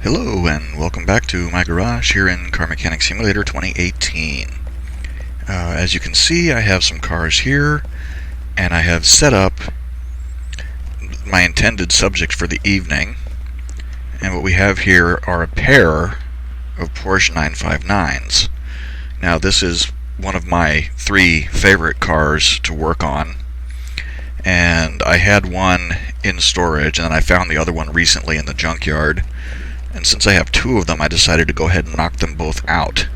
Hello and welcome back to my garage here in Car Mechanic Simulator 2018. As you can see, I have some cars here and I have set up my intended subject for the evening, and what we have here are a pair of Porsche 959s. Now this is one of my three favorite cars to work on, and I had one in storage and then I found the other one recently in the junkyard. And since I have two of them, I decided to go ahead and knock them both out.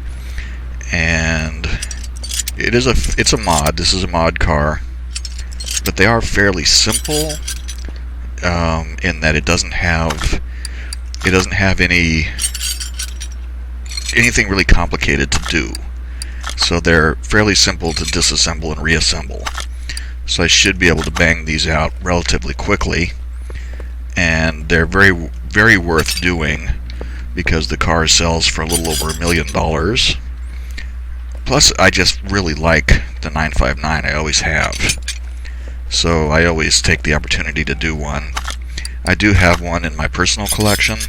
And it's a mod. This is a mod car, but they are fairly simple in that it doesn't have anything really complicated to do. So they're fairly simple to disassemble and reassemble. So I should be able to bang these out relatively quickly, and they're very worth doing because the car sells for a little over $1 million. Plus, I just really like the 959. I always have. So I always take the opportunity to do one. I do have one in my personal collection,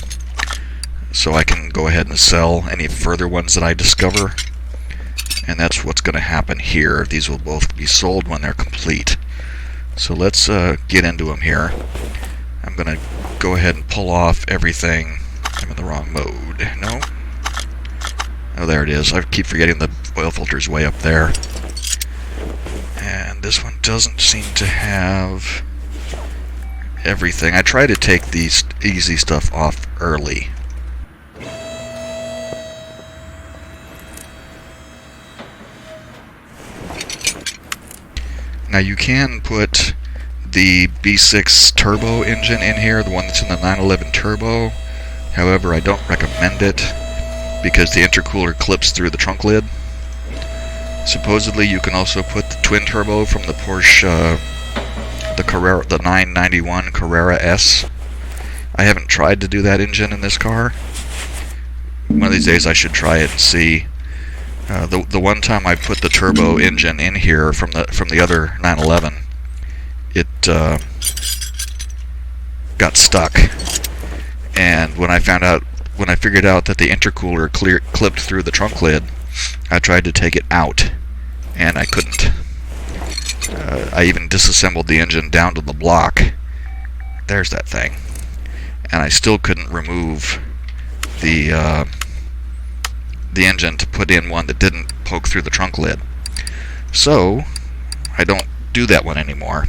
so I can go ahead and sell any further ones that I discover. And that's what's going to happen here. These will both be sold when they're complete. So let's get into them here. I'm going to go ahead and pull off everything. I'm in the wrong mode. No? Oh, there it is. I keep forgetting the oil filter's way up there. And this one doesn't seem to have everything. I try to take these easy stuff off early. Now you can put the B6 turbo engine in here, the one that's in the 911 turbo. However, I don't recommend it because the intercooler clips through the trunk lid. Supposedly you can also put the twin turbo from the Porsche, the 991 Carrera S. I haven't tried to do that engine in this car. One of these days I should try it and see. The one time I put the turbo engine in here from the other 911, it got stuck, and when I figured out that the intercooler clipped through the trunk lid, I tried to take it out, and I couldn't. I even disassembled the engine down to the block. There's that thing, and I still couldn't remove the engine to put in one that didn't poke through the trunk lid. So I don't do that one anymore.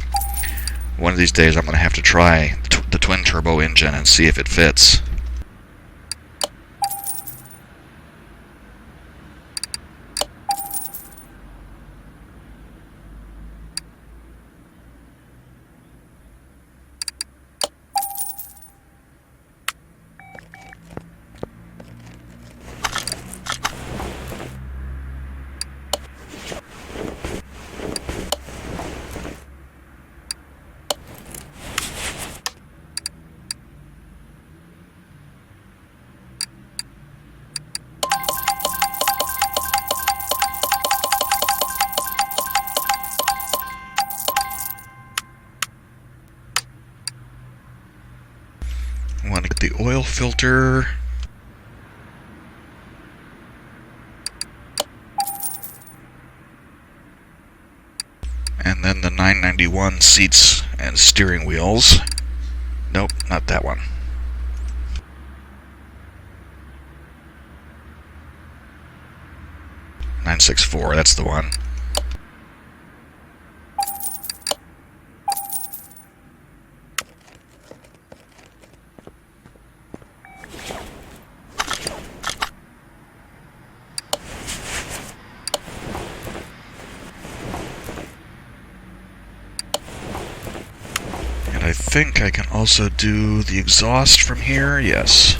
One of these days I'm going to have to try the twin turbo engine and see if it fits. I want to get the oil filter. And then the 991 seats and steering wheels. Nope, not that one. (964), that's the one. I think I can also do the exhaust from here, yes.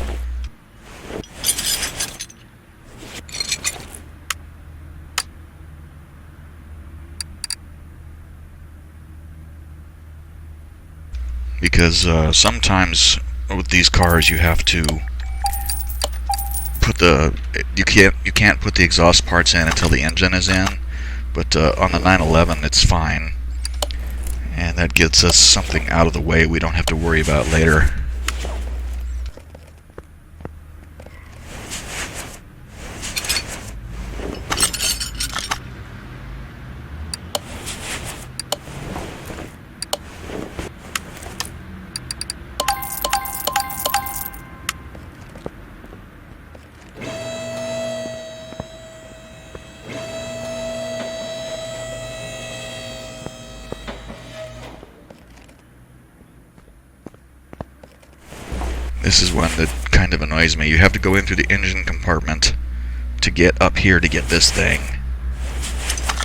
Because sometimes with these cars you have to put you can't put the exhaust parts in until the engine is in, but on the 911 it's fine. And that gets us something out of the way we don't have to worry about later. This is one that kind of annoys me. You have to go in through the engine compartment to get up here to get this thing,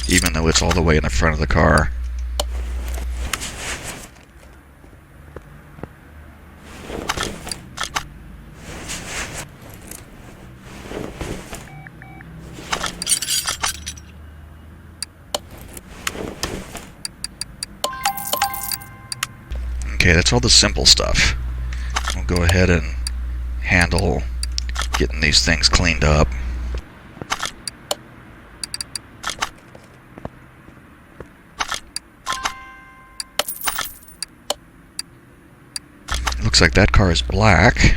even though it's all the way in the front of the car. Okay, that's all the simple stuff. We'll go ahead and handle getting these things cleaned up. Looks like that car is black.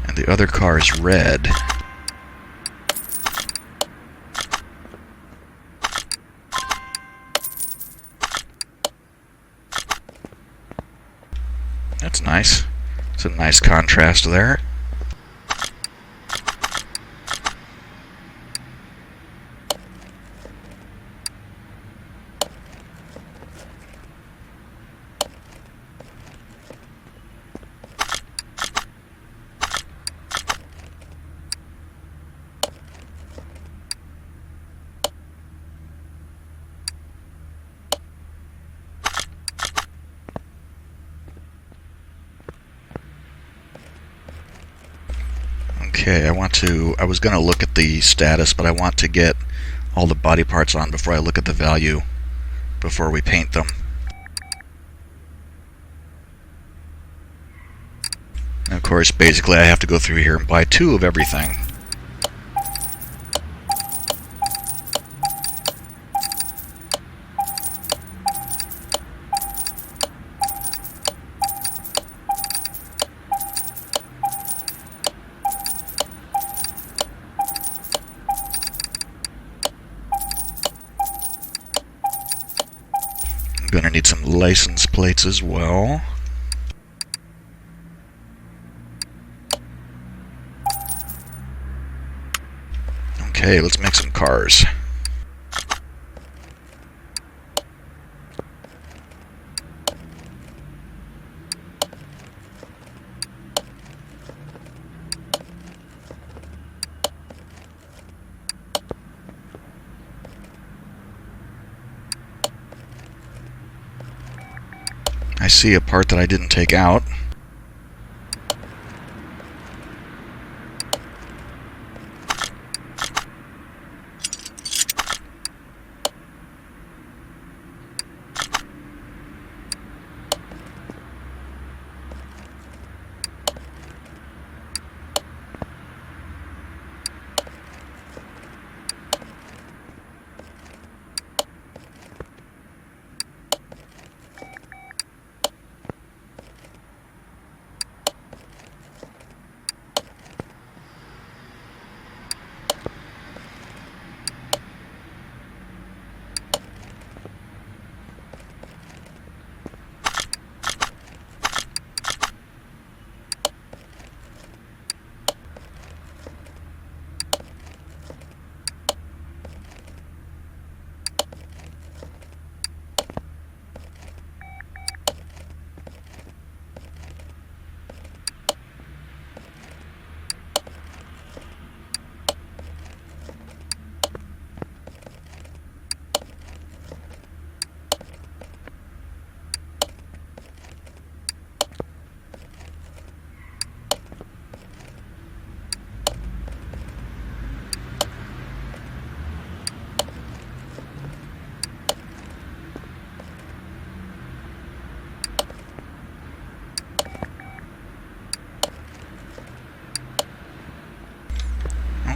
And the other car is red. That's nice. It's a nice contrast there. Okay, I was going to look at the status, but I want to get all the body parts on before I look at the value, before we paint them. And of course, basically I have to go through here and buy 2 of everything. I'm going to need some license plates as well. Okay, let's make some cars. I see a part that I didn't take out.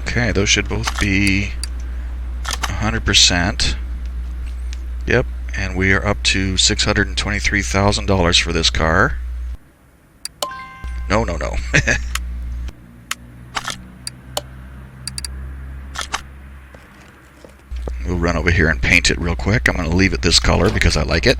Okay, those should both be 100%. Yep, and we are up to $623,000 for this car. No. We'll run over here and paint it real quick. I'm going to leave it this color because I like it.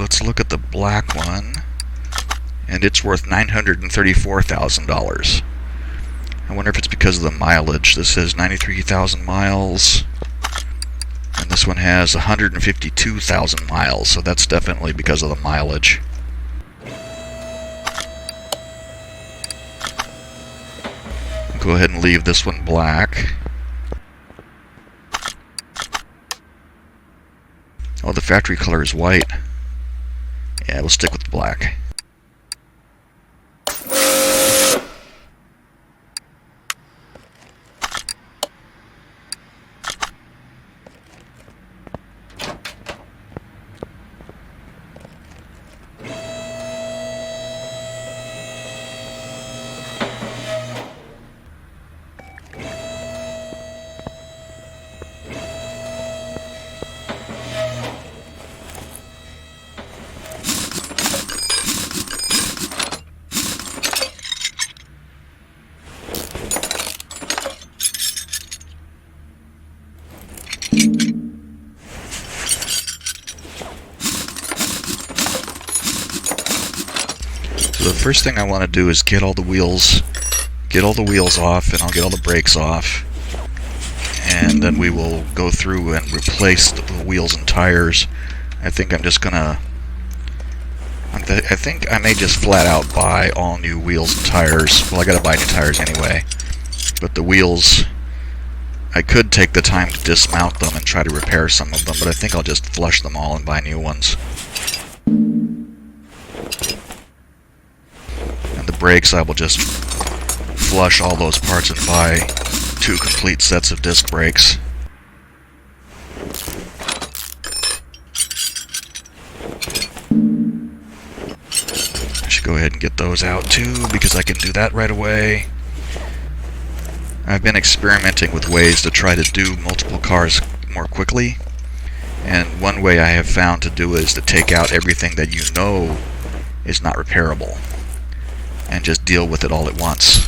let's look at the black one, and it's worth $934,000. I wonder if it's because of the mileage. This says 93,000 miles, and this one has 152,000 miles, so that's definitely because of the mileage. Go ahead and leave this one black. Oh, the factory color is white. Yeah, we'll stick with the black. So the first thing I want to do is get all the wheels off, and I'll get all the brakes off, and then we will go through and replace the wheels and tires. I think I'm just gonna I think I may just flat out buy all new wheels and tires. Well, I gotta buy new tires anyway, but the wheels, I could take the time to dismount them and try to repair some of them, but I think I'll just flush them all and buy new ones. And the brakes, I will just flush all those parts and buy 2 complete sets of disc brakes. I should go ahead and get those out too, because I can do that right away. I've been experimenting with ways to try to do multiple cars more quickly, and one way I have found to do is to take out everything that you know is not repairable and just deal with it all at once.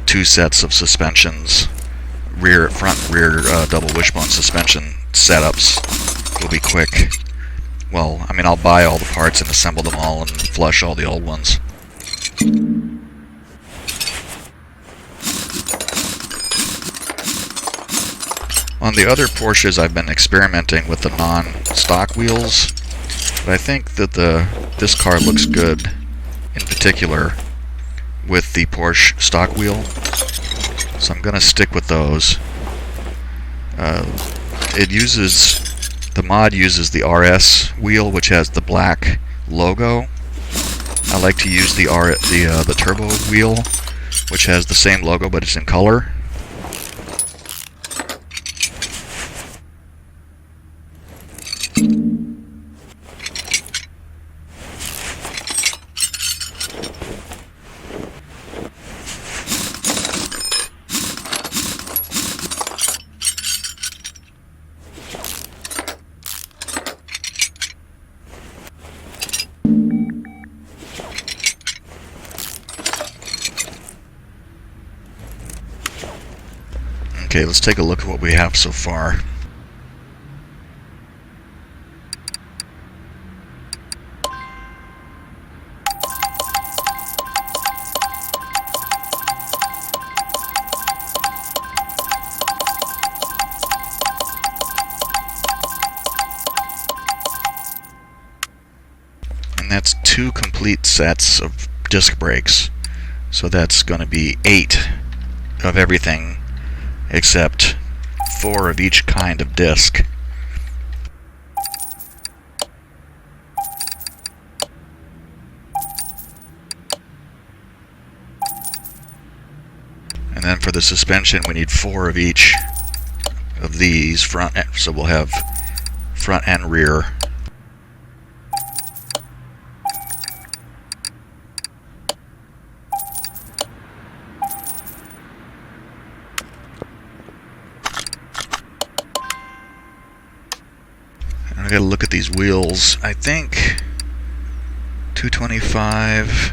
2 sets of suspensions, front and rear double wishbone suspension setups will be quick. Well, I mean, I'll buy all the parts and assemble them all and flush all the old ones. On the other Porsches, I've been experimenting with the non-stock wheels, but I think that this car looks good, in particular, with the Porsche stock wheel, so I'm going to stick with those. The mod uses the RS wheel, which has the black logo. I like to use the turbo wheel, which has the same logo but it's in color. Okay, let's take a look at what we have so far. And that's 2 complete sets of disc brakes. So that's going to be 8 of everything except 4 of each kind of disc. And then for the suspension, we need 4 of each of these front, so we'll have front and rear. I gotta look at these wheels. I think 225.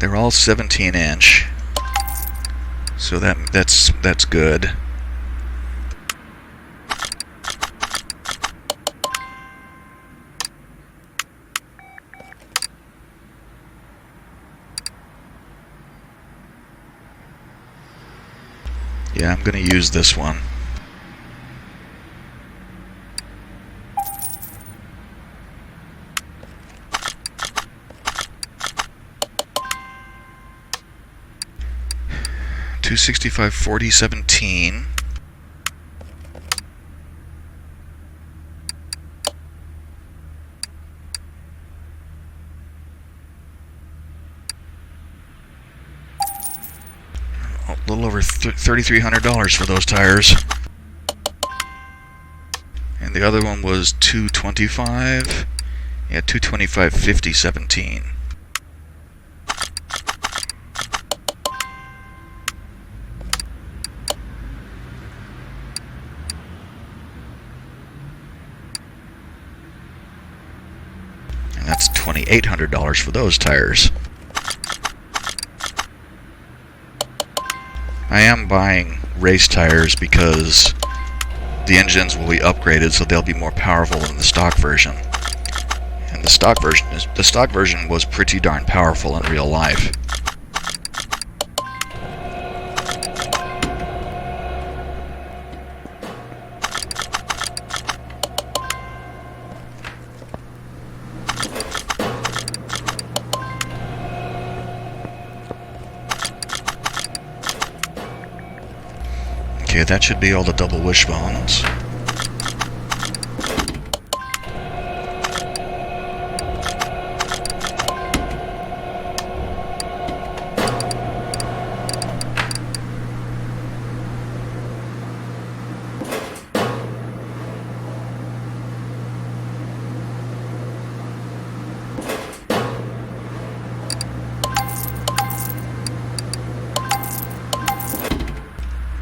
They're all 17-inch, so that's good. Yeah, I'm going to use this one. $265.40.17. A little over $3,300 for those tires. And the other one was $225. Yeah, $225.50.17. And that's $2,800 for those tires. I am buying race tires because the engines will be upgraded, so they'll be more powerful than the stock version. And the stock version was pretty darn powerful in real life. Okay, that should be all the double wishbones.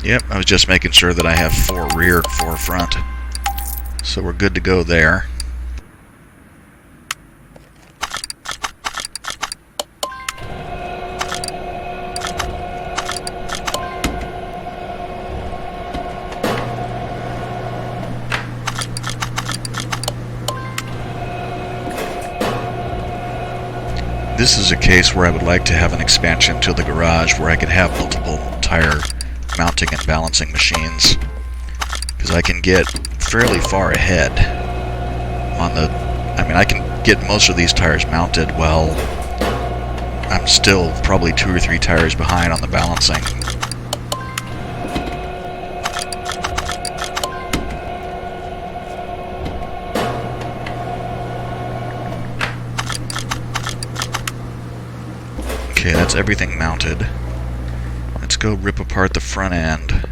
Yep, I was just making sure that I have 4 rear, 4 front. So we're good to go there. This is a case where I would like to have an expansion to the garage where I could have multiple tire mounting and balancing machines, because I can get fairly far ahead on the, I can get most of these tires mounted while I'm still probably 2 or 3 tires behind on the balancing. Okay, that's everything mounted. Let's go rip apart the front end.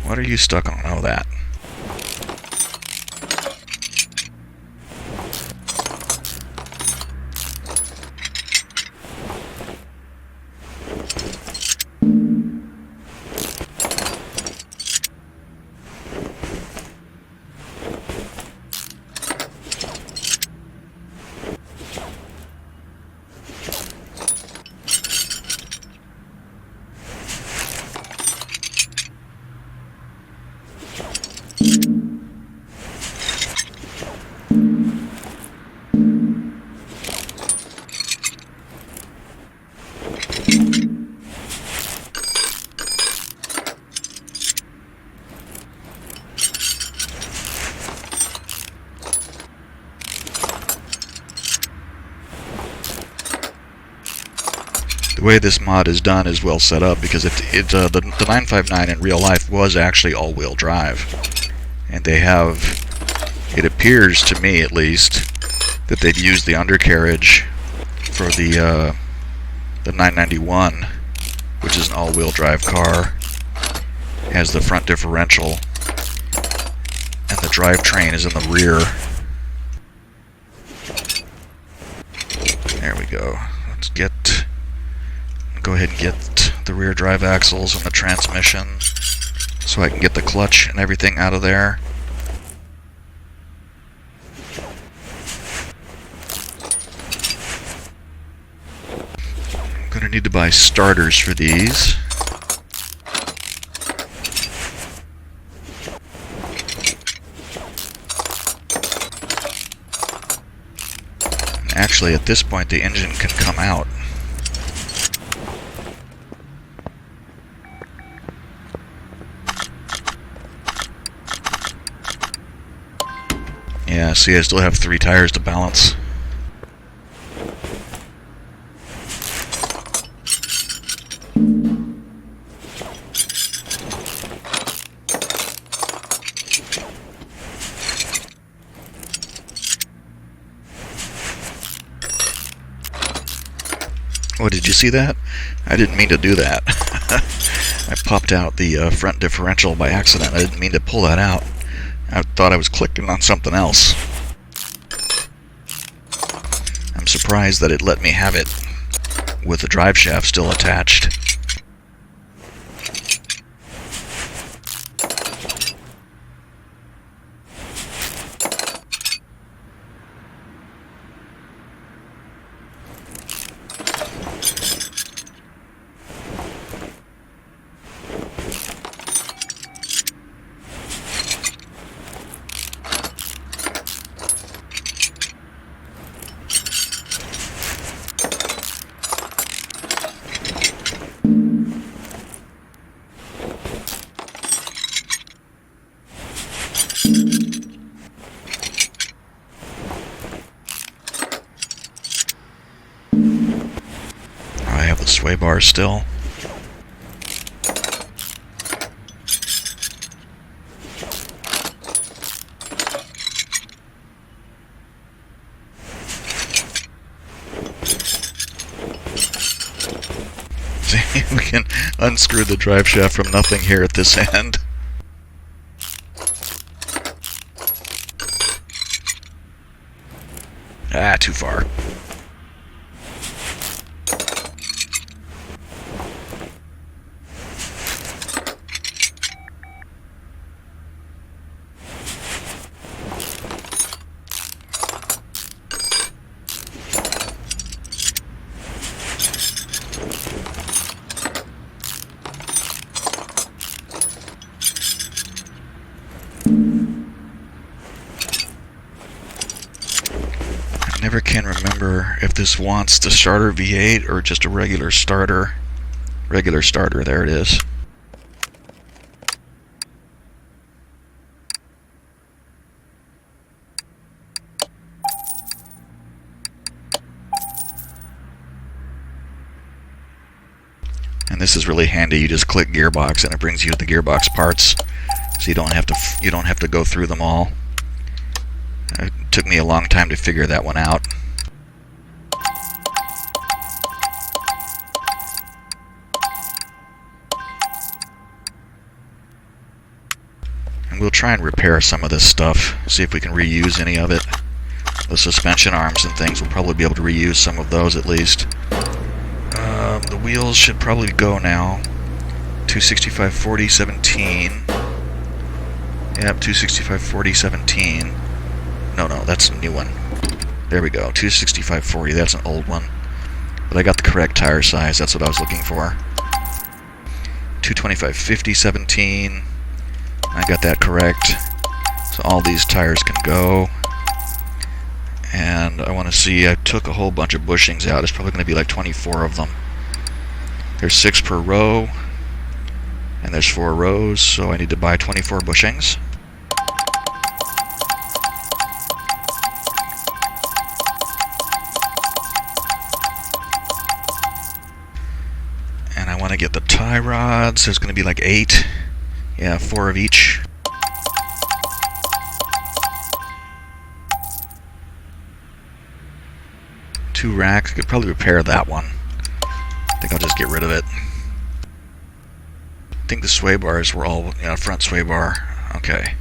What are you stuck on? Oh, that. The way this mod is done is well set up because the 959 in real life was actually all-wheel drive, and they have, it appears to me at least, that they've used the undercarriage for the 991, which is an all-wheel drive car, as the front differential, and the drivetrain is in the rear. There we go. Let's go ahead and get the rear drive axles and the transmission so I can get the clutch and everything out of there. need to buy starters for these. And actually, at this point, the engine can come out. Yeah, see, I still have 3 tires to balance. Oh, did you see that? I didn't mean to do that. I popped out the front differential by accident. I didn't mean to pull that out. I thought I was clicking on something else. I'm surprised that it let me have it with the drive shaft still attached. I have the sway bar still. See, we can unscrew the drive shaft from nothing here at this end. Ah, too far. I never can remember if this wants the starter V8 or just a regular starter. Regular starter, there it is. And this is really handy. You just click gearbox and it brings you the gearbox parts, so you don't have to go through them all. It took me a long time to figure that one out. And we'll try and repair some of this stuff, see if we can reuse any of it. The suspension arms and things, we'll probably be able to reuse some of those at least. The wheels should probably go now. 265/40/17. Yep, 265/40/17. No, that's a new one. There we go, 265/40, that's an old one. But I got the correct tire size, that's what I was looking for. 225/50/17. I got that correct. So all these tires can go. And I want to see, I took a whole bunch of bushings out. It's probably going to be like 24 of them. There's 6 per row. And there's 4 rows, so I need to buy 24 bushings. And I want to get the tie rods. There's going to be like 8. Yeah, 4 of each. Two racks. Could probably repair that one. I think I'll just get rid of it. I think the sway bars were all, front sway bar. Okay.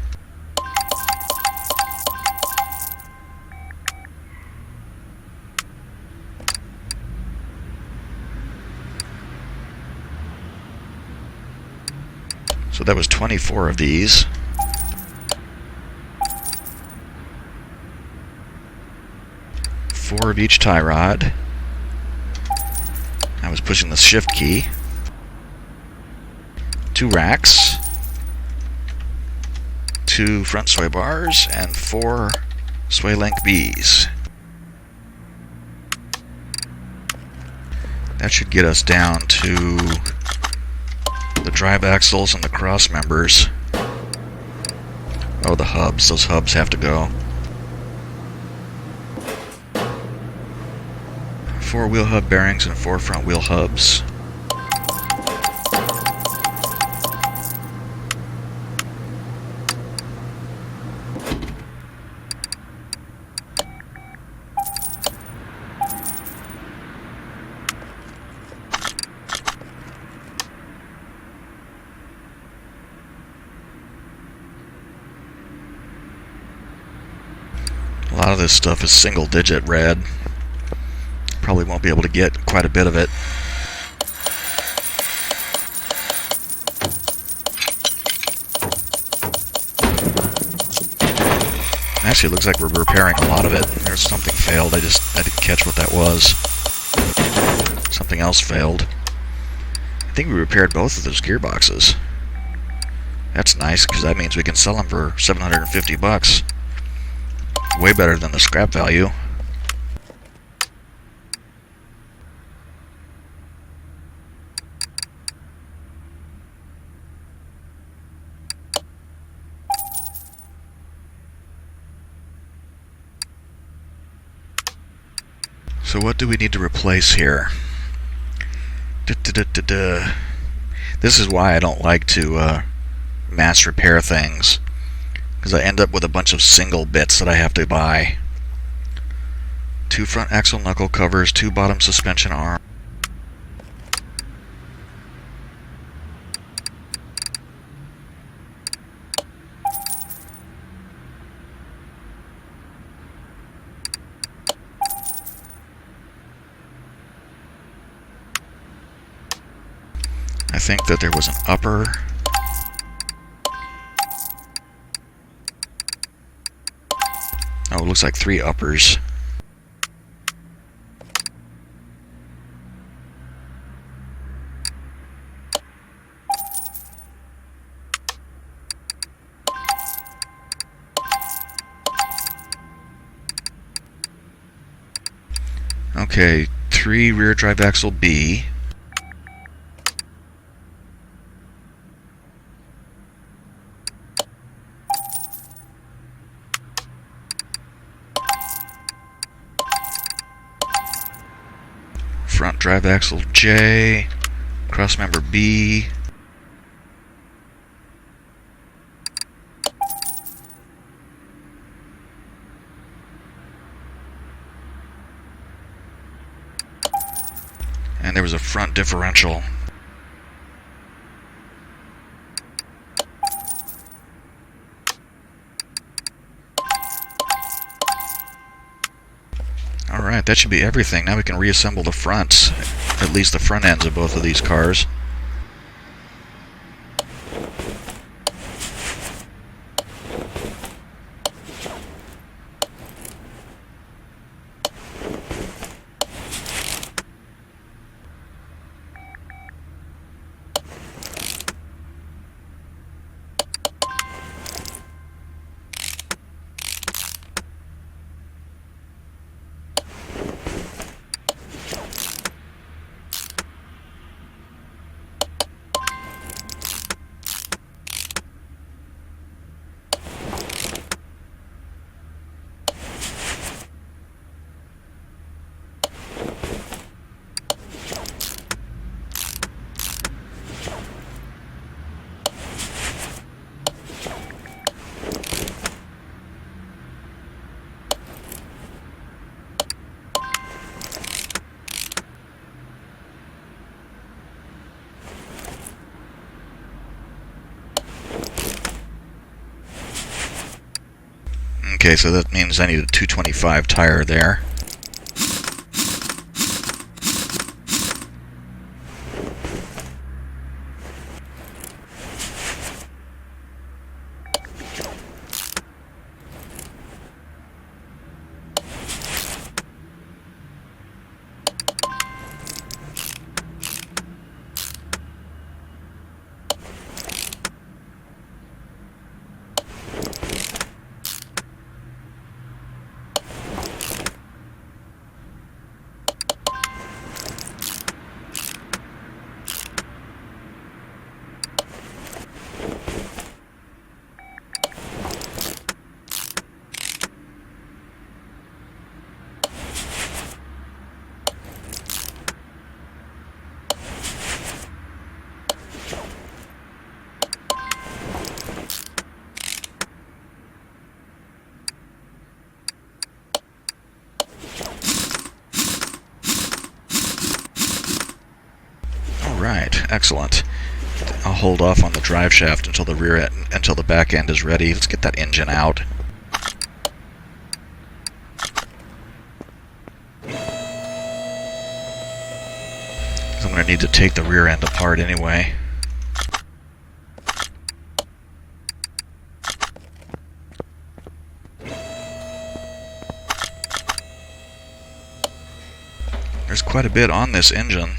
So that was 24 of these. Four of each tie rod. I was pushing the shift key. 2 racks, 2 front sway bars, and 4 sway link Bs. That should get us down to the drive axles and the cross members. Oh, the hubs. Those hubs have to go. 4 wheel hub bearings and 4 front wheel hubs. A lot of this stuff is single-digit red. Probably won't be able to get quite a bit of it. Actually, it looks like we're repairing a lot of it. There's something failed. I didn't catch what that was. Something else failed. I think we repaired both of those gearboxes. That's nice, because that means we can sell them for $750. Way better than the scrap value. So what do we need to replace here? This is why I don't like to mass repair things, because I end up with a bunch of single bits that I have to buy. 2 front axle knuckle covers, 2 bottom suspension arms. I think that there was an upper. Oh, it looks like 3 uppers. Okay, 3 rear drive axle B. Front drive axle J, cross member B, and there was a front differential. Alright, that should be everything. Now we can reassemble the fronts, at least the front ends of both of these cars. Okay, so that means I need a 225 tire there. Alright, excellent. I'll hold off on the drive shaft until until the back end is ready. Let's get that engine out. I'm going to need to take the rear end apart anyway. There's quite a bit on this engine.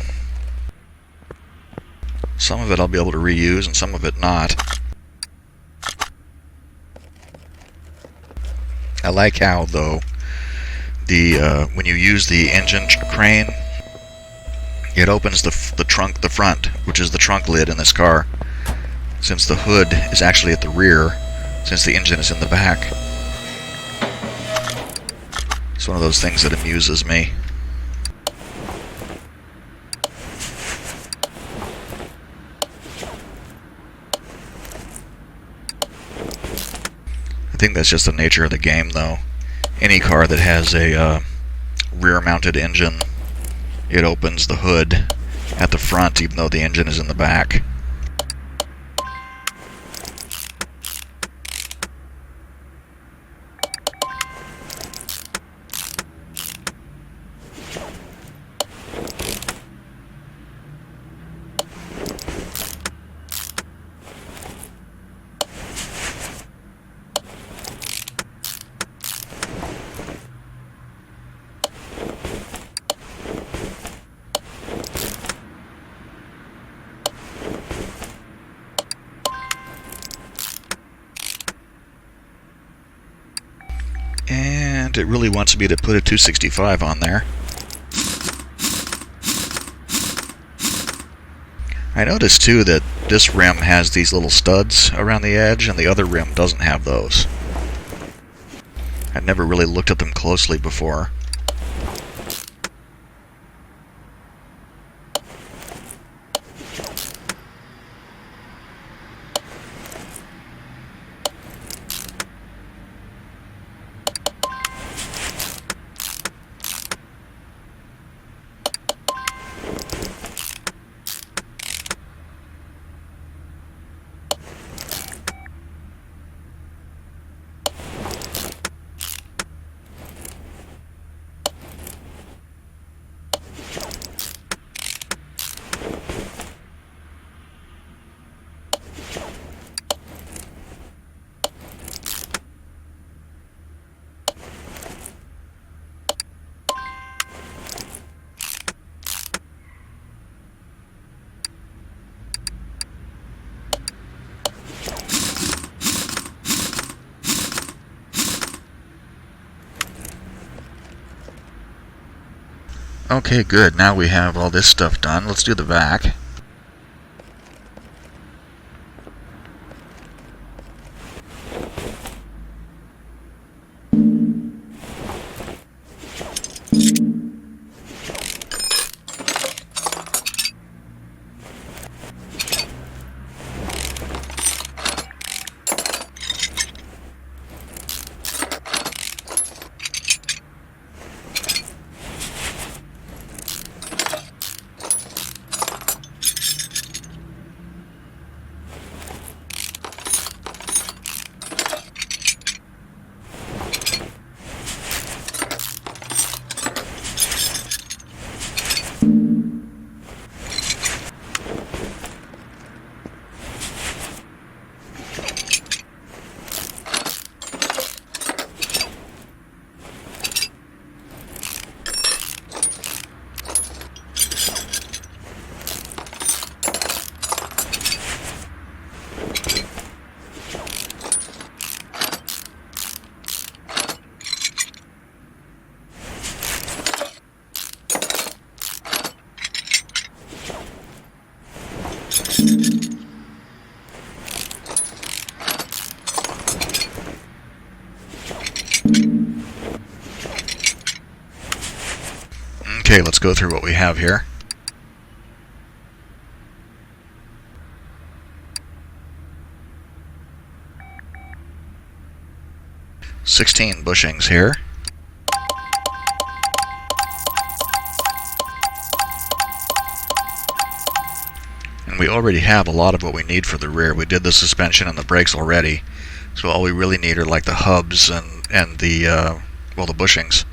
Some of it I'll be able to reuse and some of it not. I like how, though, when you use the engine crane, it opens the trunk, the front, which is the trunk lid in this car, since the hood is actually at the rear, since the engine is in the back. It's one of those things that amuses me. I think that's just the nature of the game, though. Any car that has a rear-mounted engine, it opens the hood at the front, even though the engine is in the back. And it really wants me to put a 265 on there. I noticed too that this rim has these little studs around the edge and the other rim doesn't have those. I'd never really looked at them closely before. Okay, good. Now we have all this stuff done. Let's do the back. Okay, let's go through what we have here. $16 bushings here. And we already have a lot of what we need for the rear. We did the suspension and the brakes already. So all we really need are like the hubs and the, well, the bushings.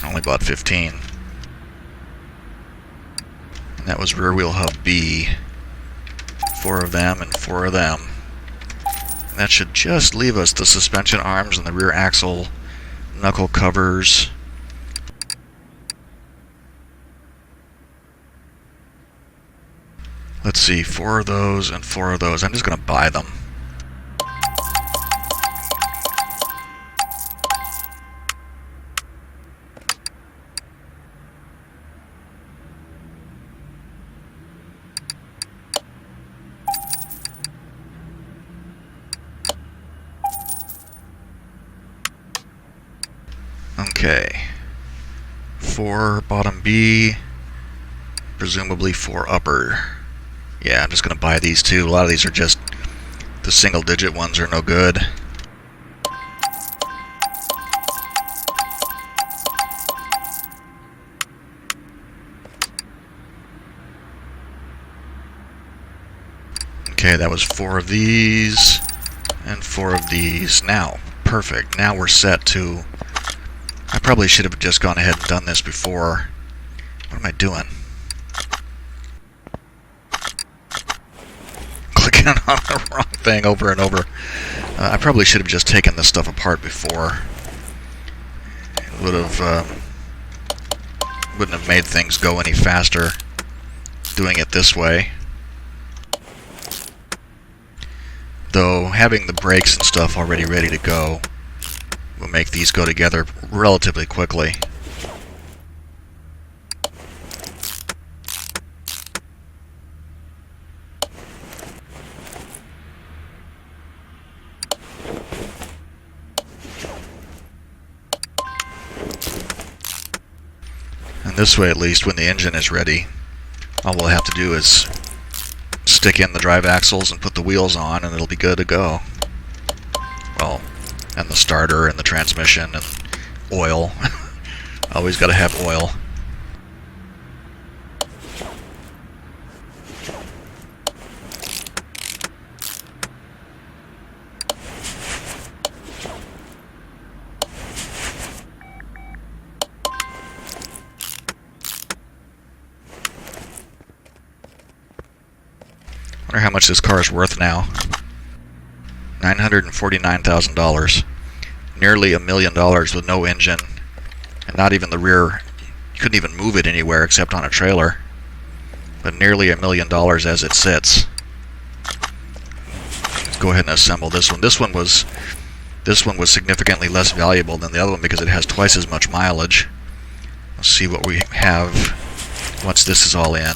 Only bought 15. And that was rear wheel hub B. 4 of them and 4 of them. That should just leave us the suspension arms and the rear axle knuckle covers. Let's see, 4 of those and 4 of those. I'm just going to buy them. Okay, 4 bottom B, presumably 4 upper. Yeah, I'm just going to buy these two. A lot of these are just, the single digit ones are no good. Okay, that was 4 of these and 4 of these. Now, perfect. Now we're set to... I probably should have just gone ahead and done this before. What am I doing? Clicking on the wrong thing over and over. I probably should have just taken this stuff apart before. It would have, wouldn't have made things go any faster doing it this way. Though having the brakes and stuff already ready to go will make these go together relatively quickly. And this way, at least, when the engine is ready, all we'll have to do is stick in the drive axles and put the wheels on, and it'll be good to go. Well, and the starter and the transmission and oil. Always got to have oil. Wonder how much this car is worth now. $949,000. Nearly $1 million with no engine. And not even the rear. You couldn't even move it anywhere except on a trailer. But nearly $1 million as it sits. Let's go ahead and assemble this one. This one was significantly less valuable than the other one because it has twice as much mileage. Let's see what we have once this is all in.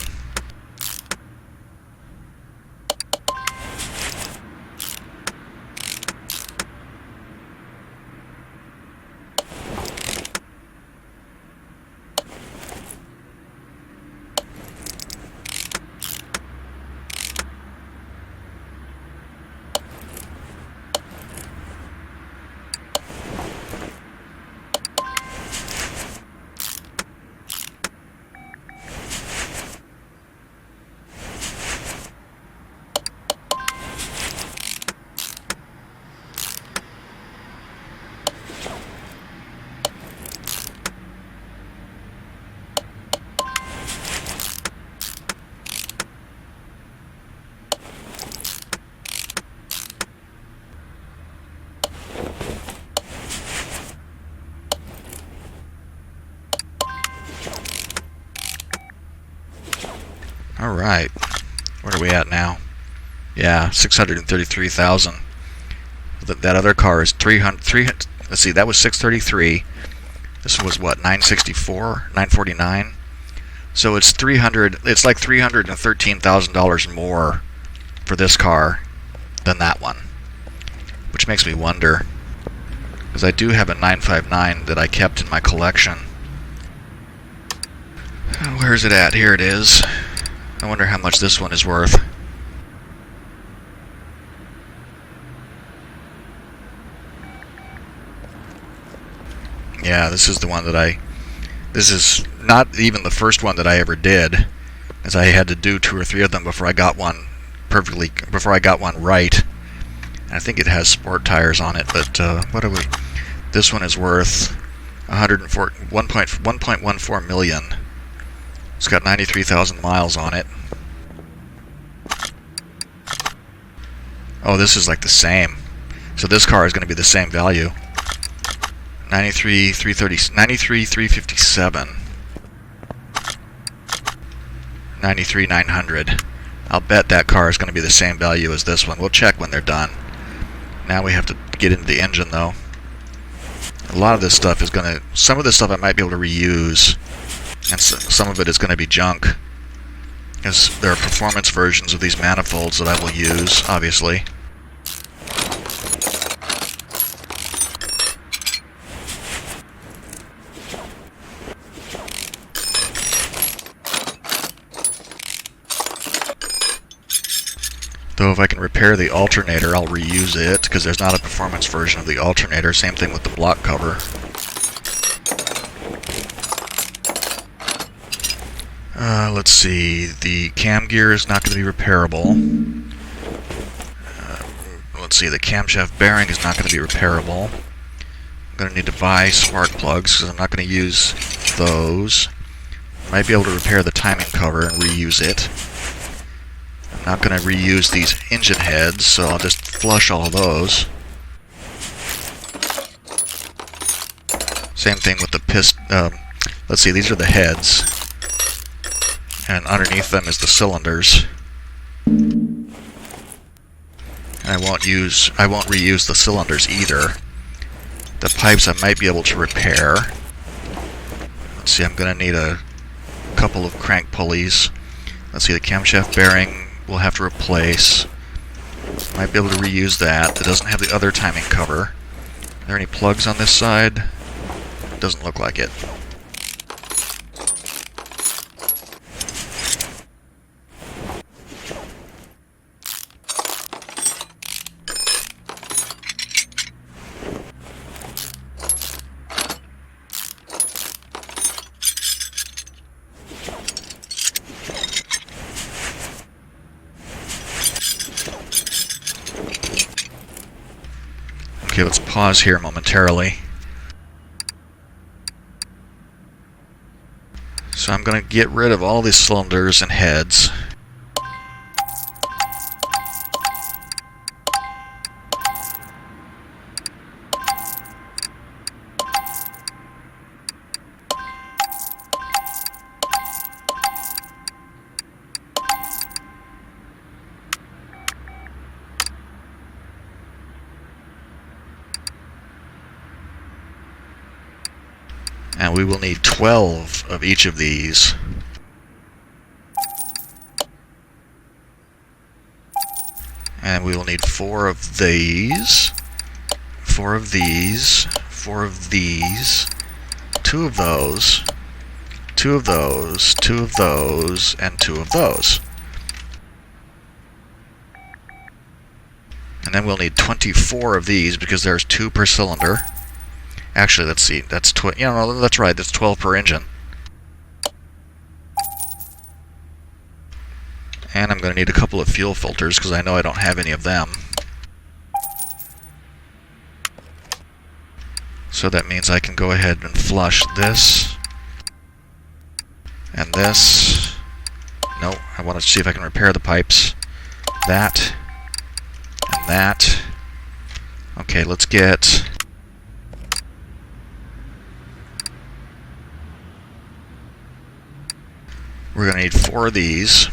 Alright, where are we at now? Yeah, 633,000. That other car is 300, let's see, that was 633. This was what, 964, 949? So it's it's like $313,000 more for this car than that one. Which makes me wonder, because I do have a 959 that I kept in my collection. Where is it at? Here it is. I wonder how much this one is worth. Yeah, this is the one that this is not even the first one that I ever did, as I had to do 2 or 3 of them before I got one before I got one right. I think it has sport tires on it, but this one is worth 1.14 million. It's got 93,000 miles on it. Oh, this is like the same. So this car is going to be the same value. 93,357. 93,900. I'll bet that car is going to be the same value as this one. We'll check when they're done. Now we have to get into the engine, though. A lot of this stuff is going to... Some of this stuff I might be able to reuse, and some of it is going to be junk, because there are performance versions of these manifolds that I will use, obviously. Though if I can repair the alternator, I'll reuse it, because there's not a performance version of the alternator. Same thing with the block cover. Let's see. The cam gear is not going to be repairable. Let's see. The camshaft bearing is not going to be repairable. I'm going to need to buy spark plugs, because I'm not going to use those. Might be able to repair the timing cover and reuse it. Not going to reuse these engine heads, so I'll just flush all those. Same thing with the piston. Let's see, these are the heads, and underneath them is the cylinders. And I won't reuse the cylinders either. The pipes I might be able to repair. Let's see, I'm going to need a couple of crank pulleys. Let's see, the camshaft bearing we'll have to replace. Might be able to reuse that. It doesn't have the other timing cover. Are there any plugs on this side? Doesn't look like it. Okay, let's pause here momentarily. So I'm going to get rid of all these cylinders and heads. And we will need 12 of each of these. And we will need 4 of these, 4 of these, 4 of these, 2 of those, 2 of those, 2 of those, and 2 of those. And then we'll need 24 of these because there's 2 per cylinder. Actually, let's see. That's that's right. That's 12 per engine. And I'm going to need a couple of fuel filters because I know I don't have any of them. So that means I can go ahead and flush this and this. No, I want to see if I can repair the pipes. That and that. Okay, let's get... We're going to need 4 of these.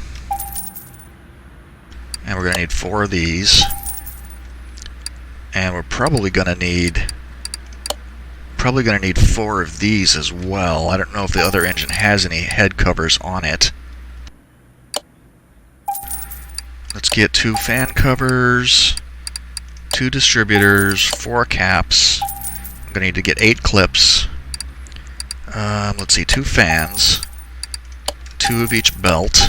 And we're going to need 4 of these. And we're probably going to need 4 of these as well. I don't know if the other engine has any head covers on it. Let's get 2 fan covers, 2 distributors, 4 caps. I'm going to need to get 8 clips. Let's see, 2 fans. 2 of each belt.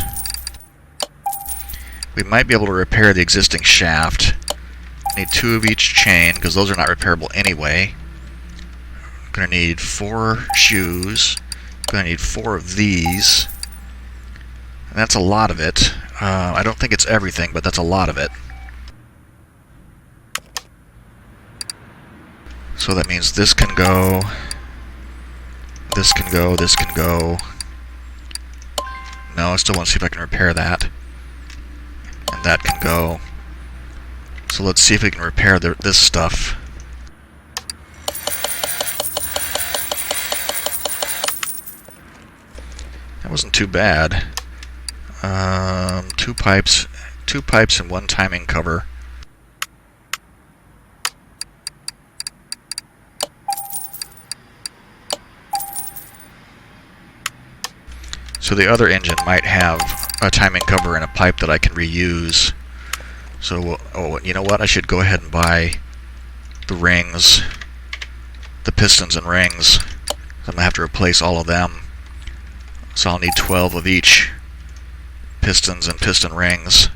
We might be able to repair the existing shaft. Need 2 of each chain, because those are not repairable anyway. Gonna need 4 shoes. Gonna need 4 of these. And that's a lot of it. I don't think it's everything, but that's a lot of it. So that means this can go, this can go, this can go. No, I still want to see if I can repair that. And that can go. So let's see if we can repair this stuff. That wasn't too bad. 2 pipes and 1 timing cover. So the other engine might have a timing cover and a pipe that I can reuse. So, oh, you know what? I should go ahead and buy the rings, the pistons and rings. I'm going to have to replace all of them. So I'll need 12 of each. Pistons and piston rings.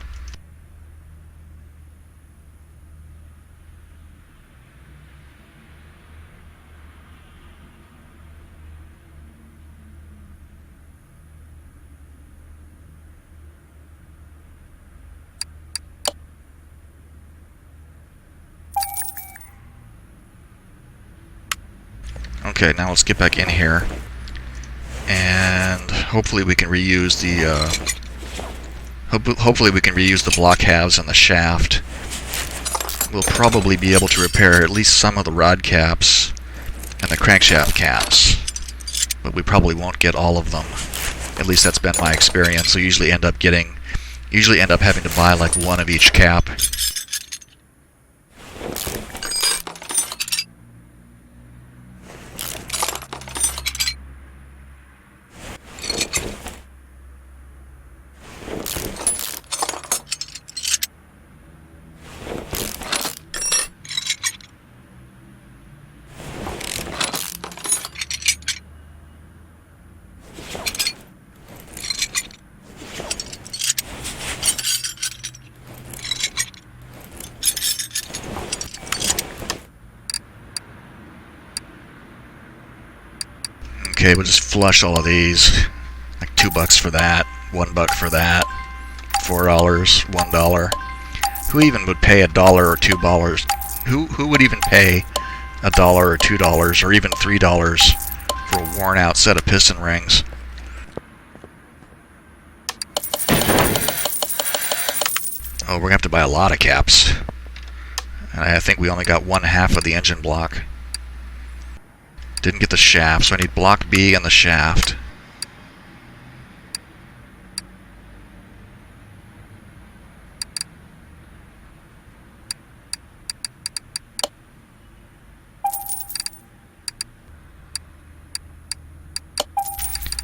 Okay, now let's get back in here, and hopefully we can reuse the hopefully we can reuse the block halves and the shaft. We'll probably be able to repair at least some of the rod caps and the crankshaft caps, but we probably won't get all of them. At least that's been my experience. So usually end up having to buy like 1 of each cap. Okay, we'll just flush all of these. Like $2 for that, $1 for that, $4, $1. Who even would pay $1 or $2? Who would even pay $1 or $2 or even $3 for a worn-out set of piston rings? Oh, we're gonna have to buy a lot of caps. And I think we only got 1/2 of the engine block. Didn't get the shaft, so I need block B and the shaft.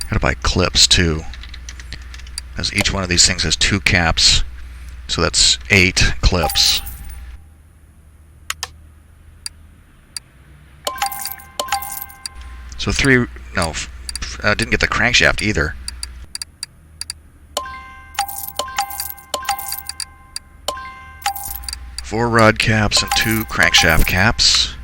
Gotta buy clips too, because each one of these things has 2 caps, so that's 8 clips. So 3, no, didn't get the crankshaft either. Four rod caps and 2 crankshaft caps.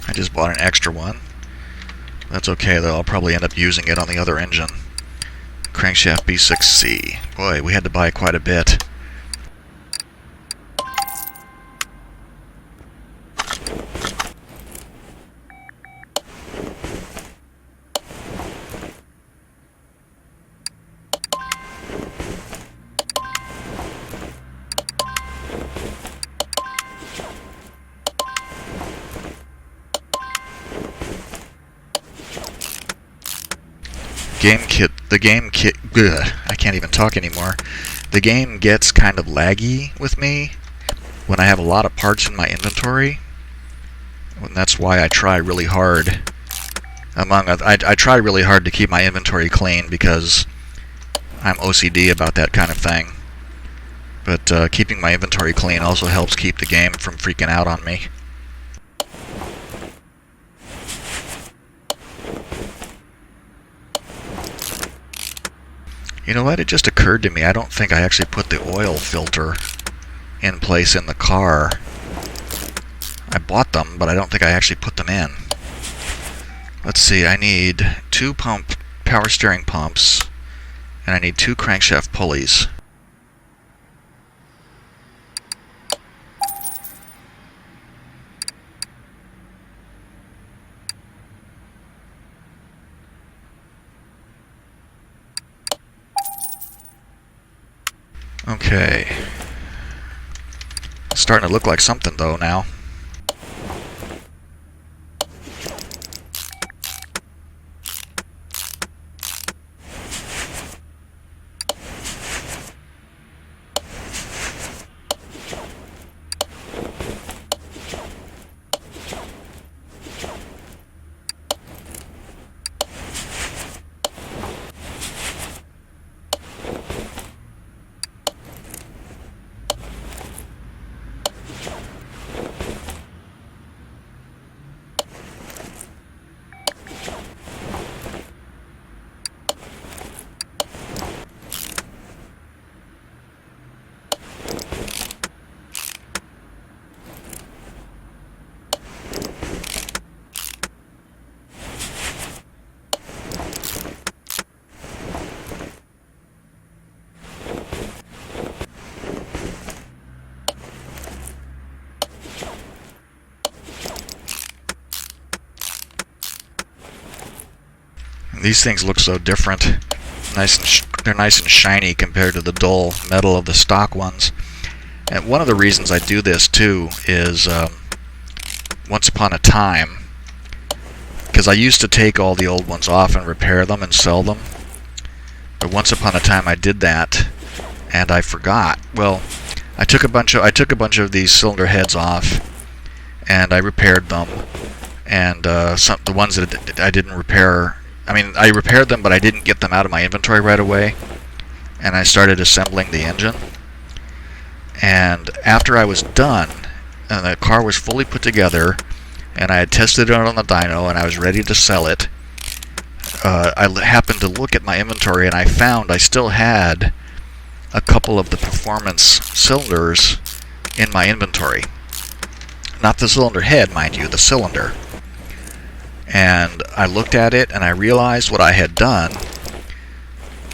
I just bought an extra one. That's okay though, I'll probably end up using it on the other engine. Crankshaft B6C. Boy, we had to buy quite a bit. I can't even talk anymore. The game gets kind of laggy with me when I have a lot of parts in my inventory, and that's why I try really hard. I try really hard to keep my inventory clean because I'm OCD about that kind of thing. But keeping my inventory clean also helps keep the game from freaking out on me. You know what? It just occurred to me. I don't think I actually put the oil filter in place in the car. I bought them, but I don't think I actually put them in. Let's see. I need 2 power steering pumps, and I need 2 crankshaft pulleys. Okay. It's starting to look like something, though, now. These things look so different. They're nice and shiny compared to the dull metal of the stock ones. And one of the reasons I do this too is once upon a time, because I used to take all the old ones off and repair them and sell them. But once upon a time I did that, and I forgot. Well, I took a bunch of these cylinder heads off, and I repaired them. And the ones that I didn't repair. I mean, I repaired them, but I didn't get them out of my inventory right away, and I started assembling the engine. And after I was done, and the car was fully put together, and I had tested it on the dyno, and I was ready to sell it, I happened to look at my inventory, and I found I still had a couple of the performance cylinders in my inventory. Not the cylinder head, mind you, the cylinder. And I looked at it, and I realized what I had done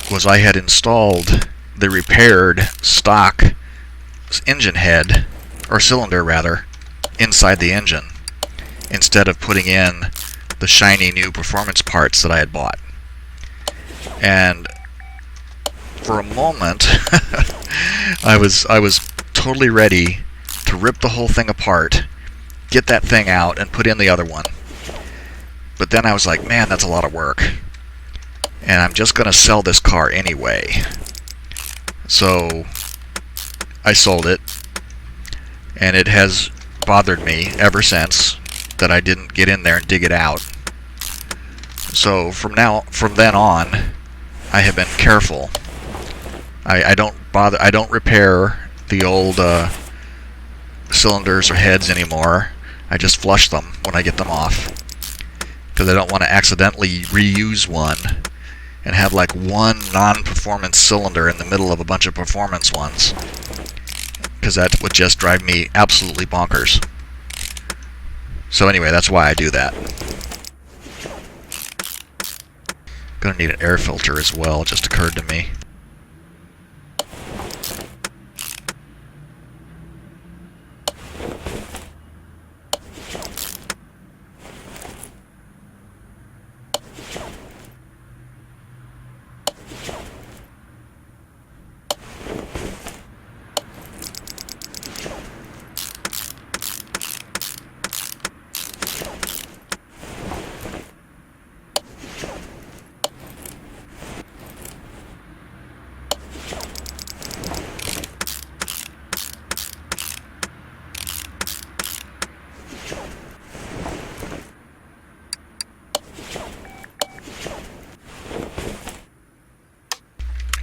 was I had installed the repaired stock engine head, or cylinder rather, inside the engine, instead of putting in the shiny new performance parts that I had bought. And for a moment, I was totally ready to rip the whole thing apart, get that thing out, and put in the other one. But then I was like, man, that's a lot of work. And I'm just going to sell this car anyway. So I sold it. And it has bothered me ever since that I didn't get in there and dig it out. So from then on, I have been careful. I don't repair the old cylinders or heads anymore. I just flush them when I get them off, because I don't want to accidentally reuse one and have like one non-performance cylinder in the middle of a bunch of performance ones, because that would just drive me absolutely bonkers. So anyway, that's why I do that. Gonna need an air filter as well, just occurred to me.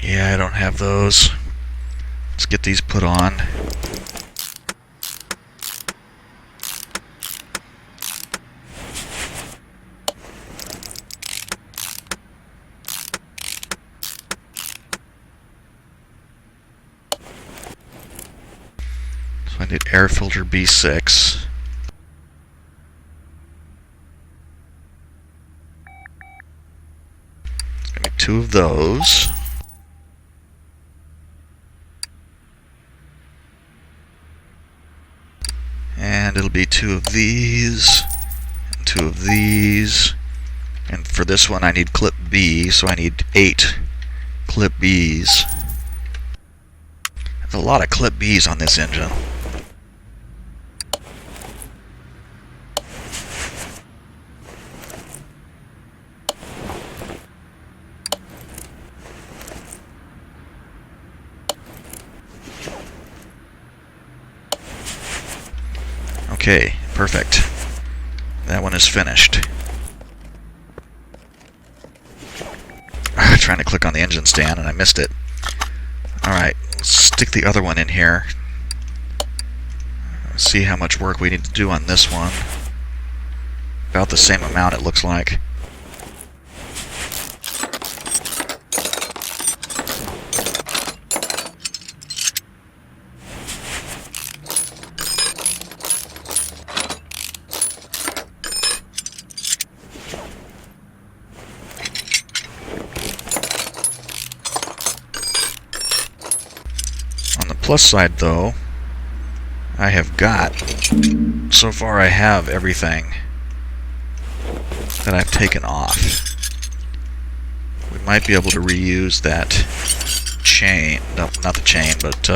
Yeah, I don't have those. Let's get these put on. need air filter B6. It's going to be 2 of those. And it'll be 2 of these, and 2 of these. And for this one I need clip B, so I need 8 clip Bs. There's a lot of clip Bs on this engine. Okay, perfect. That one is finished. Trying to click on the engine stand and I missed it. Alright, let's stick the other one in here. See how much work we need to do on this one. About the same amount, it looks like. Plus side though, I have got, so far I have everything that I've taken off. We might be able to reuse that chain, no, not the chain, but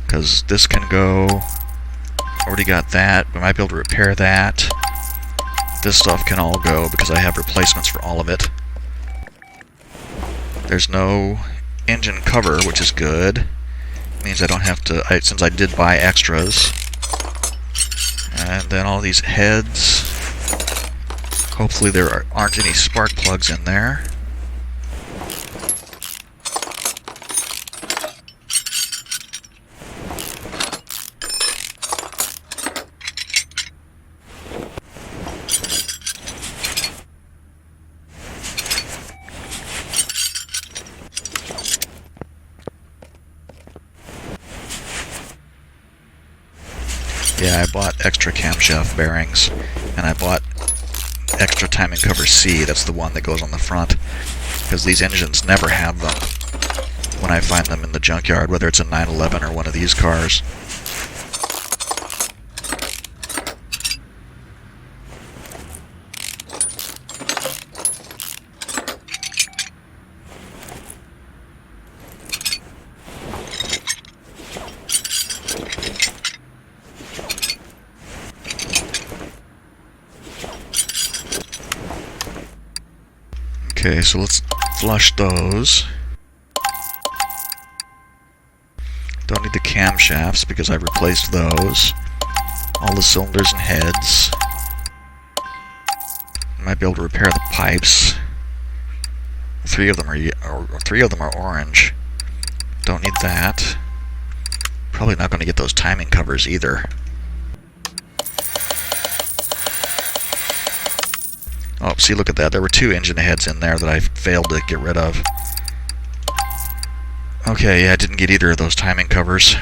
because this can go, already got that, we might be able to repair that. This stuff can all go because I have replacements for all of it. There's no engine cover, which is good. Means I don't have to, since I did buy extras. And then all these heads. Hopefully there aren't any spark plugs in there. Yeah, I bought extra camshaft bearings, and I bought extra timing cover C, that's the one that goes on the front, because these engines never have them when I find them in the junkyard, whether it's a 911 or one of these cars. Okay, so let's flush those. Don't need the camshafts because I've replaced those. All the cylinders and heads. Might be able to repair the pipes. 3 of them are orange. Don't need that. Probably not going to get those timing covers either. Oh, see, look at that. There were 2 engine heads in there that I failed to get rid of. Okay, yeah, I didn't get either of those timing covers.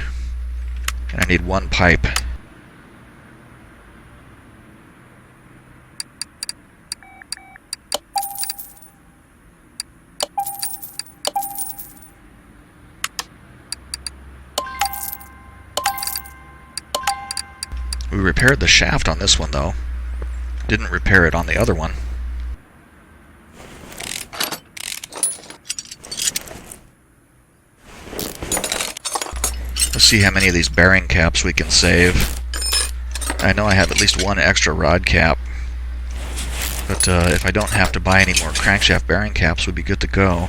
And I need 1 pipe. We repaired the shaft on this one, though. Didn't repair it on the other one. Let's see how many of these bearing caps we can save. I know I have at least 1 extra rod cap, but if I don't have to buy any more crankshaft bearing caps, we'd be good to go.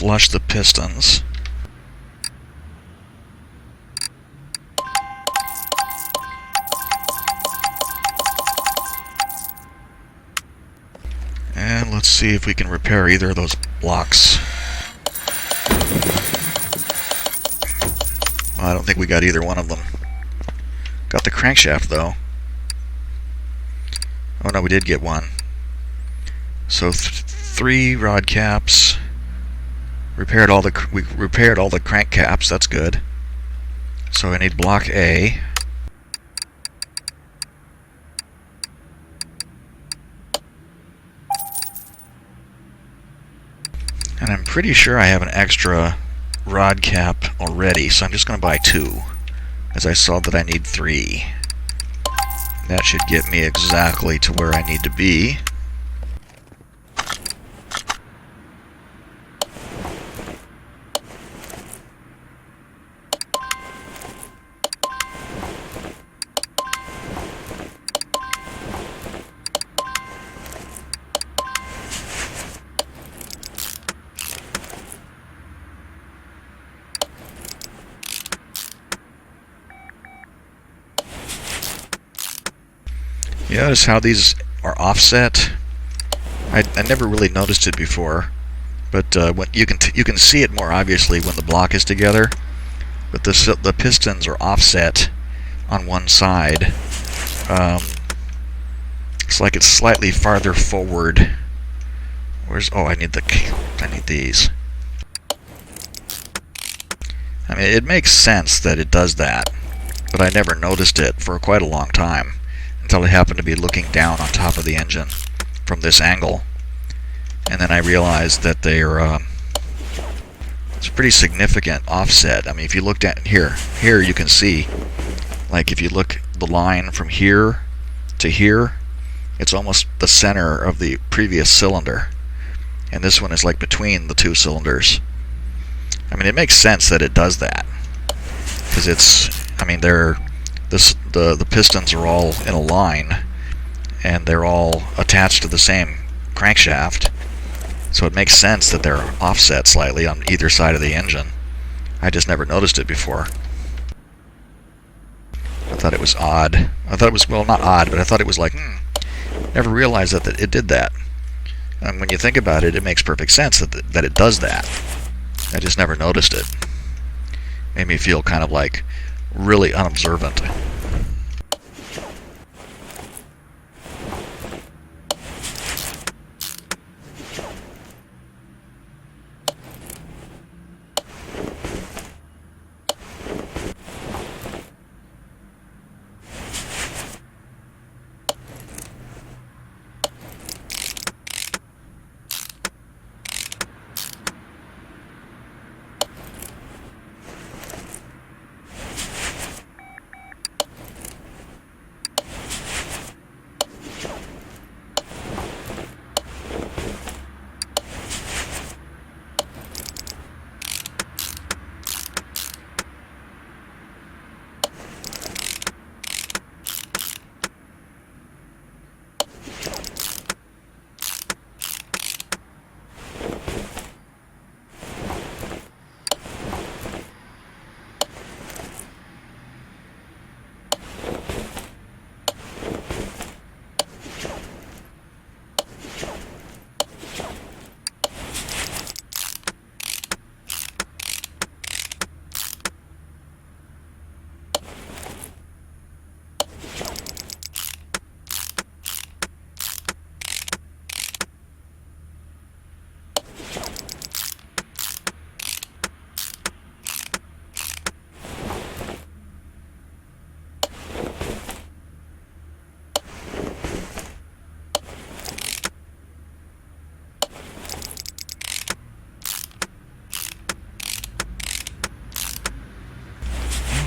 flush the pistons. And let's see if we can repair either of those blocks. Well, I don't think we got either one of them. Got the crankshaft though. Oh no, we did get one. So 3 rod caps. We repaired all the crank caps. That's good. So I need block A. And I'm pretty sure I have an extra rod cap already, so I'm just going to buy 2, as I saw that I need 3. That should get me exactly to where I need to be. You notice how these are offset? I never really noticed it before, but when you can see it more obviously when the block is together. But the pistons are offset on one side. It's like it's slightly farther forward. I need these. I mean, it makes sense that it does that, but I never noticed it for quite a long time, until I happened to be looking down on top of the engine from this angle, and then I realized that they're it's a pretty significant offset. I mean, if you looked at here you can see, like if you look the line from here to here, it's almost the center of the previous cylinder, and this one is like between the 2 cylinders. I mean, it makes sense that it does that, because the pistons are all in a line, and they're all attached to the same crankshaft, so it makes sense that they're offset slightly on either side of the engine. I just never noticed it before. I thought it was odd. I thought it was, well, not odd, but I thought it was like, never realized that it did that. And when you think about it, it makes perfect sense that it does that. I just never noticed it. Made me feel kind of like really unobservant.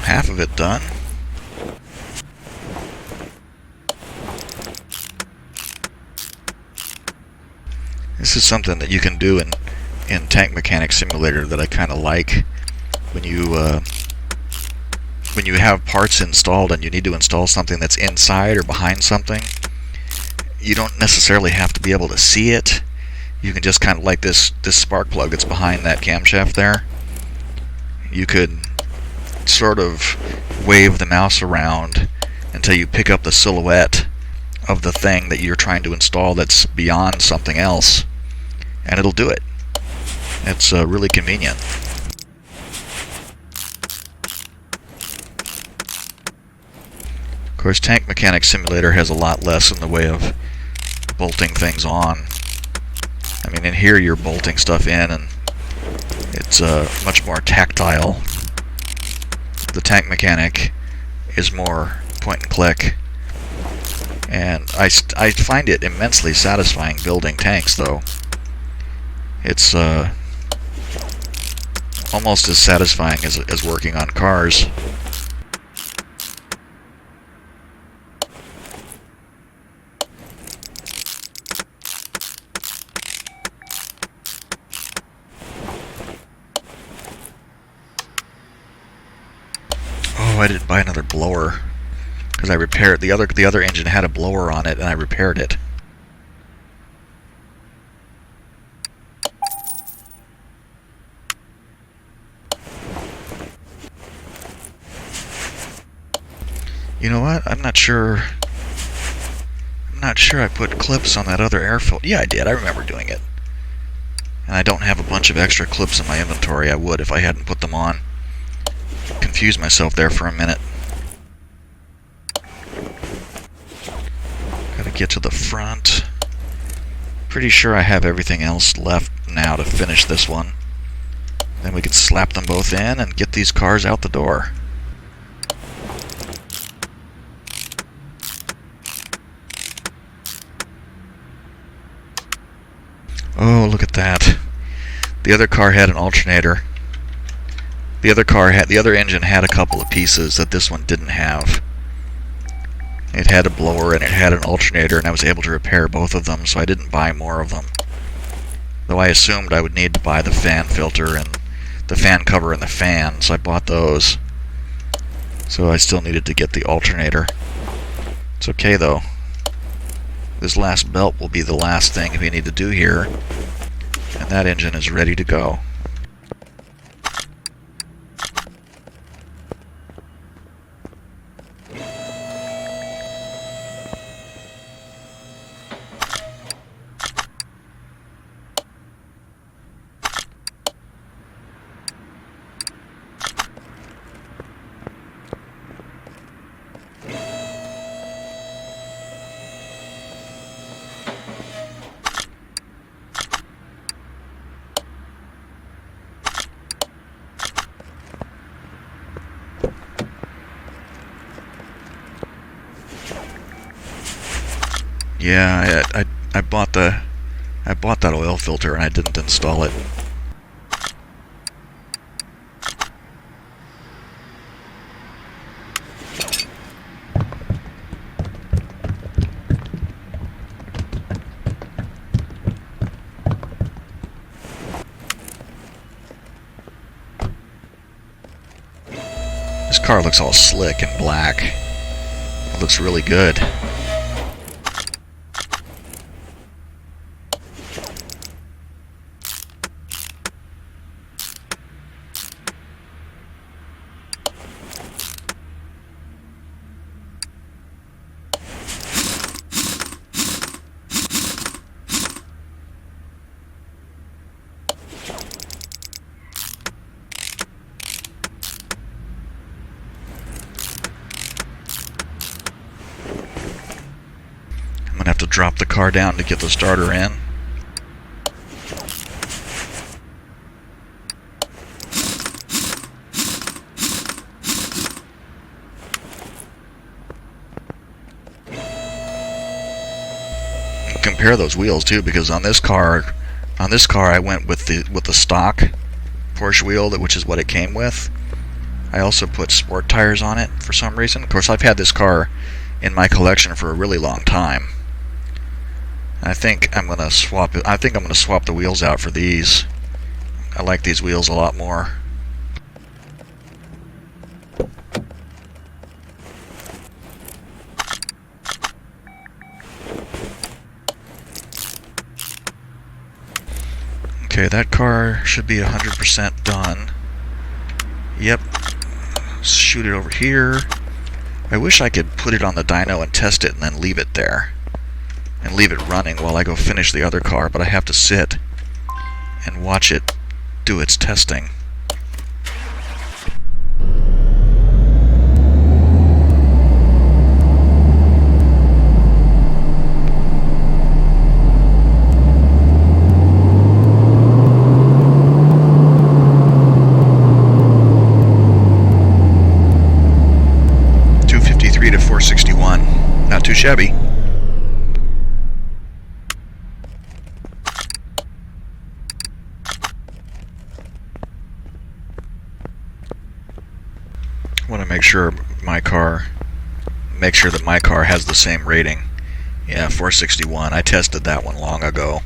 Half of it done. This is something that you can do in Tank Mechanic Simulator that I kind of like. When you have parts installed and you need to install something that's inside or behind something, you don't necessarily have to be able to see it. you can just kind of, like this spark plug that's behind that camshaft there, you could sort of wave the mouse around until you pick up the silhouette of the thing that you're trying to install that's beyond something else, and it'll do it. It's really convenient. Of course, Tank Mechanic Simulator has a lot less in the way of bolting things on. I mean, in here you're bolting stuff in, and it's much more tactile. The Tank Mechanic is more point and click, and I find it immensely satisfying building tanks, though. It's almost as satisfying as working on cars. Oh, I didn't buy another blower because I repaired the other engine had a blower on it, and I repaired it. You know what? I'm not sure I put clips on that other air filter. Yeah, I did. I remember doing it. And I don't have a bunch of extra clips in my inventory. I would if I hadn't put them on. Confused myself there for a minute. Gotta get to the front. Pretty sure I have everything else left now to finish this one. Then we can slap them both in and get these cars out the door. Oh, look at that. The other car had an alternator. The other engine had a couple of pieces that this one didn't have. It had a blower and it had an alternator, and I was able to repair both of them, so I didn't buy more of them. Though I assumed I would need to buy the fan filter and the fan cover and the fan, so I bought those. So I still needed to get the alternator. It's okay though. This last belt will be the last thing we need to do here, and that engine is ready to go. Yeah, I bought that oil filter and I didn't install it. This car looks all slick and black. It looks really good. I'm gonna have to drop the car down to get the starter in. Compare those wheels too, because on this car I went with the stock Porsche wheel, which is what it came with. I also put sport tires on it for some reason. Of course, I've had this car in my collection for a really long time. I think I'm gonna swap it. I think I'm gonna swap the wheels out for these. I like these wheels a lot more. Okay, that car should be 100% done. Yep. Shoot it over here. I wish I could put it on the dyno and test it and then leave it there. And leave it running while I go finish the other car, but I have to sit and watch it do its testing. To 461. Not too shabby. I want to make sure that my car has the same rating. Yeah, 461. I tested that one long ago.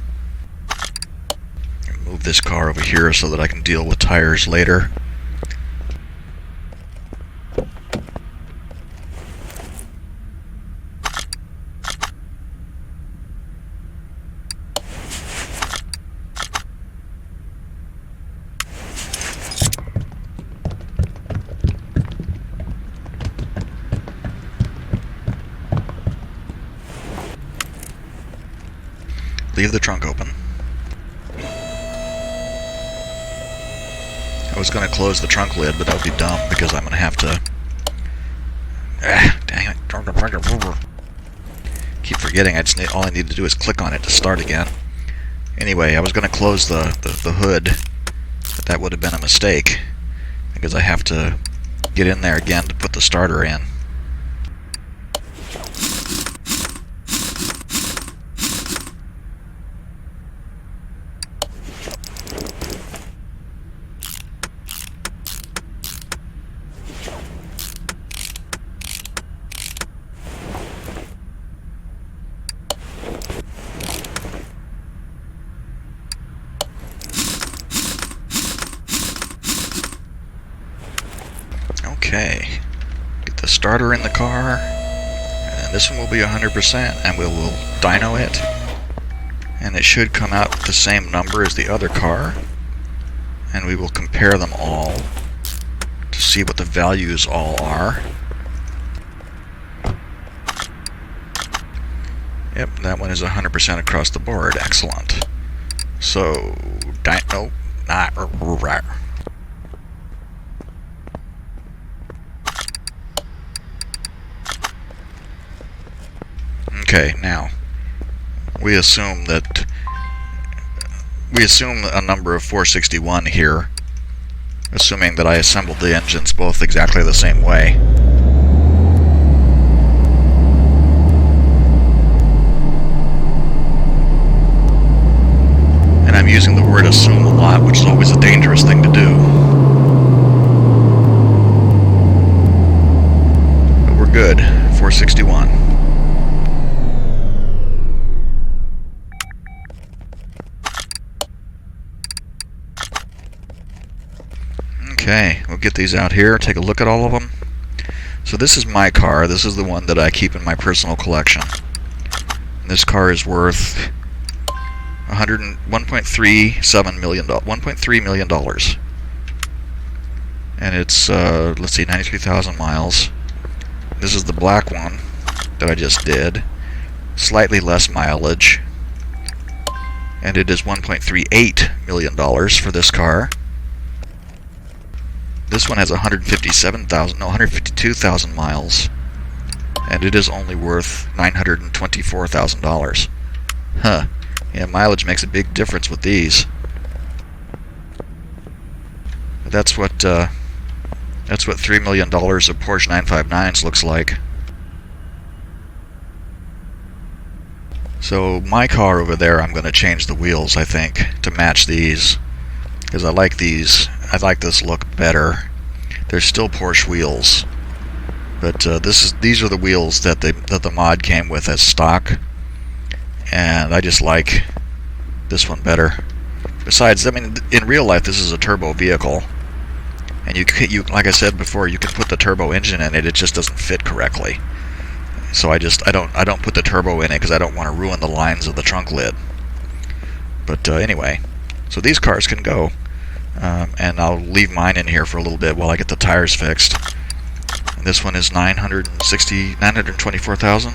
Move this car over here so that I can deal with tires later. Leave the trunk open. I was going to close the trunk lid, but that would be dumb because I'm going to have to... dang it. Keep forgetting. All I need to do is click on it to start again. Anyway, I was going to close the hood, but that would have been a mistake because I have to get in there again to put the starter in. Okay, get the starter in the car, and this one will be 100%, and we will dyno it, and it should come out the same number as the other car, and we will compare them all to see what the values all are. Yep, that one is 100% across the board. Excellent. So, dyno, not right. Okay, now we assume a number of 461 here, assuming that I assembled the engines both exactly the same way. And I'm using the word assume a lot, which is always a dangerous thing to do. But we're good. 461. Okay, we'll get these out here, take a look at all of them. So this is my car. This is the one that I keep in my personal collection. This car is worth $1.37 million, $1.3 million. And it's, let's see, 93,000 miles. This is the black one that I just did. Slightly less mileage. And it is $1.38 million for this car. This one has 152,000 miles, and it is only worth $924,000. Huh. Yeah, mileage makes a big difference with these. That's what $3 million of Porsche 959s looks like. So my car over there, I'm going to change the wheels, I think, to match these, because I like these. I like this look better. They're still Porsche wheels, but these are the wheels that the mod came with as stock, and I just like this one better. Besides, I mean, in real life, this is a turbo vehicle, and you like I said before, you can put the turbo engine in it. It just doesn't fit correctly. So I don't put the turbo in it because I don't want to ruin the lines of the trunk lid. But anyway. So these cars can go. And I'll leave mine in here for a little bit while I get the tires fixed. And this one is 924,000.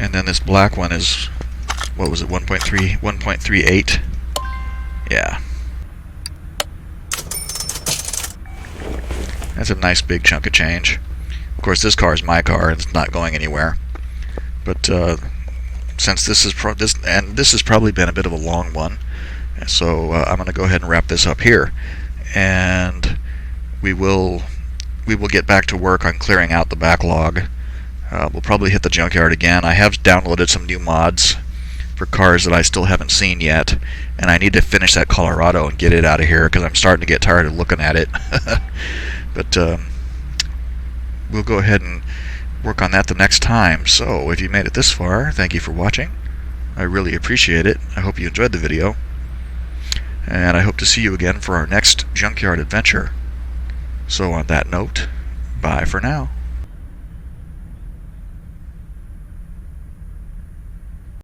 And then this black one is, what was it, 1.38? Yeah. That's a nice big chunk of change. Of course, this car is my car, and it's not going anywhere. But since this is this has probably been a bit of a long one, so I'm going to go ahead and wrap this up here, and we will get back to work on clearing out the backlog. We'll probably hit the junkyard again. I have downloaded some new mods for cars that I still haven't seen yet, and I need to finish that Colorado and get it out of here because I'm starting to get tired of looking at it. But we'll go ahead and work on that the next time. So if you made it this far, thank you for watching. I really appreciate it. I hope you enjoyed the video, and I hope to see you again for our next junkyard adventure. So on that note, bye for now.